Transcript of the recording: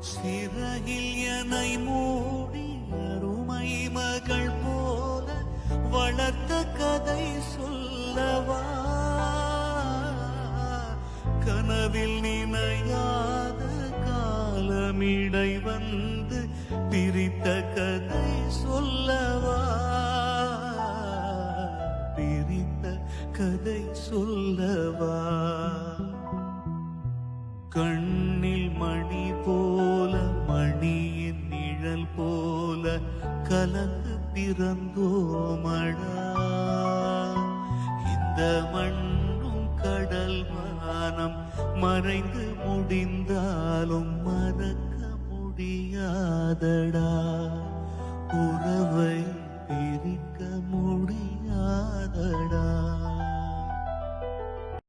சிறகில் என்னை மூடி அருமை மகள் போல வளர்த்த கதை சொல்லவா, கனவில் நினையாத காலமிடை வந்து பிரித்த கதை சொல்லவா, பிரித்த கதை சொல்லவா. கண்ணில் மணி போல மணியின் நிழல் போல கலந்து பிறந்தோமடா, இந்த மண்ணும் கடல் வானம் மறைந்து முடிந்தாலும் மறக்க முடியாதடா.